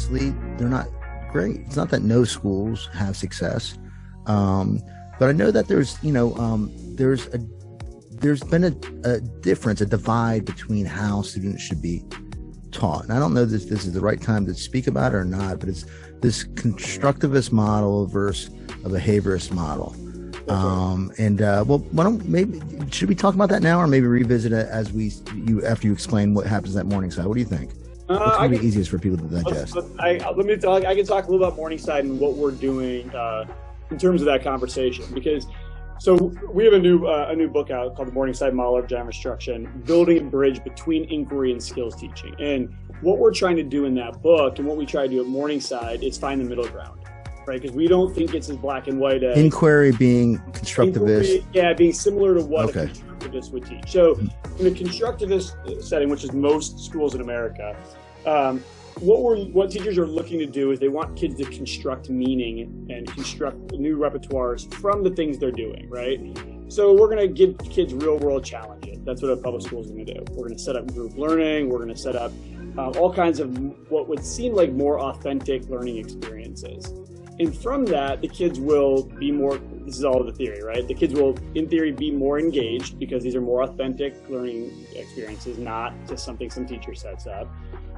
honestly, they're not great. It's not that no schools have success, but I know that there's been a difference, a divide between how students should be taught. And I don't know if this is the right time to speak about it or not, but it's this constructivist model versus a behaviorist model. Well, maybe should we talk about that now, or maybe revisit it as after you explain what happens at Morningside? What do you think? What's going to be easiest for people to digest? I can talk a little about Morningside and what we're doing in terms of that conversation, because so we have a new book out called The Morningside Model of General Instruction, Building a Bridge Between Inquiry and Skills Teaching. And what we're trying to do in that book, and what we try to do at Morningside, is find the middle ground, right? Because we don't think it's as black and white as inquiry being constructivist. Being similar to what a constructivist would teach. So in a constructivist setting, which is most schools in America, what teachers are looking to do is they want kids to construct meaning and construct new repertoires from the things they're doing, right? So we're going to give kids real world challenges. That's what a public school is going to do. We're going to set up group learning. We're going to set up all kinds of what would seem like more authentic learning experiences. And from that, the kids will be more, this is all the theory, right? The kids will, in theory, be more engaged because these are more authentic learning experiences, not just something some teacher sets up.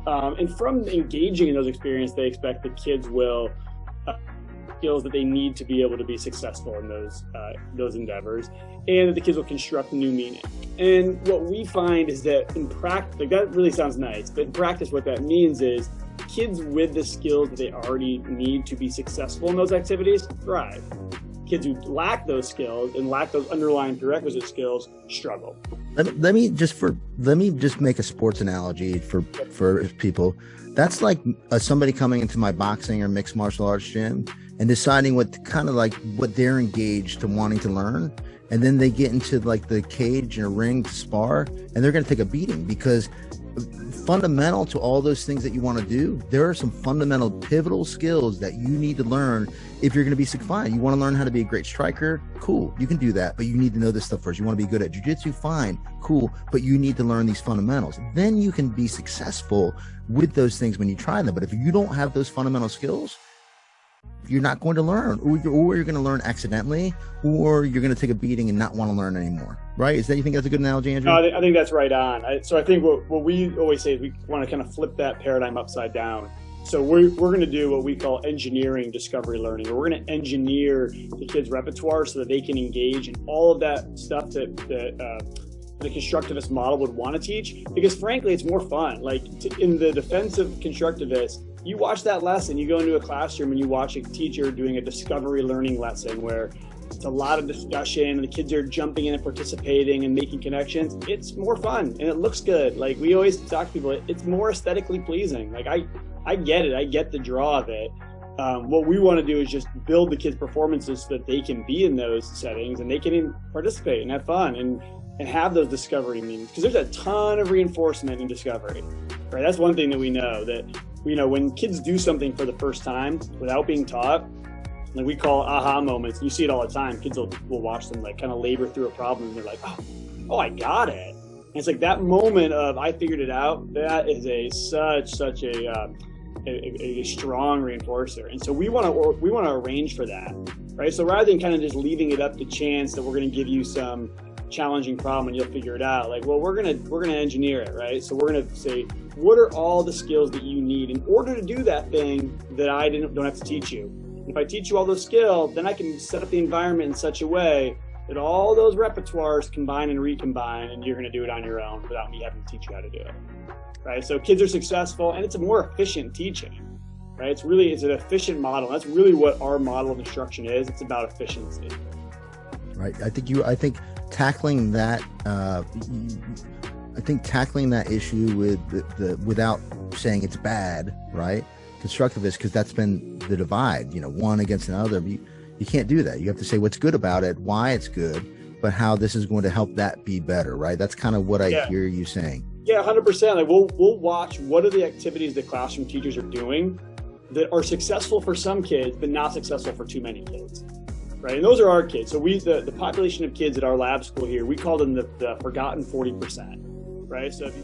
And from engaging in those experiences, they expect the kids will skills that they need to be able to be successful in those endeavors, and that the kids will construct new meaning. And what we find is that in practice, like that really sounds nice, but in practice, what that means is kids with the skills that they already need to be successful in those activities thrive. Kids who lack those skills and lack those underlying prerequisite skills struggle. Let me just make a sports analogy for people. That's like somebody coming into my boxing or mixed martial arts gym and deciding what they're engaged to wanting to learn, and then they get into like the cage and a ring to spar, and they're going to take a beating, because fundamental to all those things that you want to do, there are some fundamental pivotal skills that you need to learn if you're going to be fine. You want to learn how to be a great striker? Cool, you can do that, but you need to know this stuff first. You want to be good at jiu-jitsu? Fine, cool, but you need to learn these fundamentals. Then you can be successful with those things when you try them. But if you don't have those fundamental skills, you're not going to learn, or you're going to learn accidentally, or you're going to take a beating and not want to learn anymore, right? You think that's a good analogy, Andrew? I think that's right on. So I think what we always say is we want to kind of flip that paradigm upside down. So we're going to do what we call engineering discovery learning, or we're going to engineer the kids' repertoire so that they can engage in all of that stuff that the constructivist model would want to teach, because frankly, it's more fun. Like in the defense of constructivists, you watch that lesson, you go into a classroom and you watch a teacher doing a discovery learning lesson where it's a lot of discussion and the kids are jumping in and participating and making connections. It's more fun and it looks good. Like we always talk to people, it's more aesthetically pleasing. Like I get it, I get the draw of it. What we want to do is just build the kids' performances so that they can be in those settings and they can participate and have fun and have those discovery meetings, because there's a ton of reinforcement in discovery, right? That's one thing that we know, that when kids do something for the first time without being taught, like we call aha moments. You see it all the time. Kids will watch them like kind of labor through a problem and they're like, oh, I got it. And it's like that moment of I figured it out. That is such a strong reinforcer. And so we want to arrange for that, right? So rather than kind of just leaving it up to chance that we're going to give you some challenging problem and you'll figure it out, like, well, we're gonna engineer it, right? So we're gonna say, what are all the skills that you need in order to do that thing that I don't have to teach you? If I teach you all those skills, then I can set up the environment in such a way that all those repertoires combine and recombine, and you're gonna do it on your own without me having to teach you how to do it, right? So kids are successful, and it's a more efficient teaching, right? It's an efficient model. That's really what our model of instruction is. It's about efficiency. Right. I think tackling that issue with without saying it's bad, right? Constructivist, because that's been the divide, one against another. You can't do that. You have to say what's good about it, why it's good, but how this is going to help that be better, right? That's kind of what I hear you saying. Yeah, 100%. Like we'll watch what are the activities that classroom teachers are doing that are successful for some kids, but not successful for too many kids. Right, and those are our kids. So the population of kids at our lab school here, we call them the forgotten 40%, right? So if you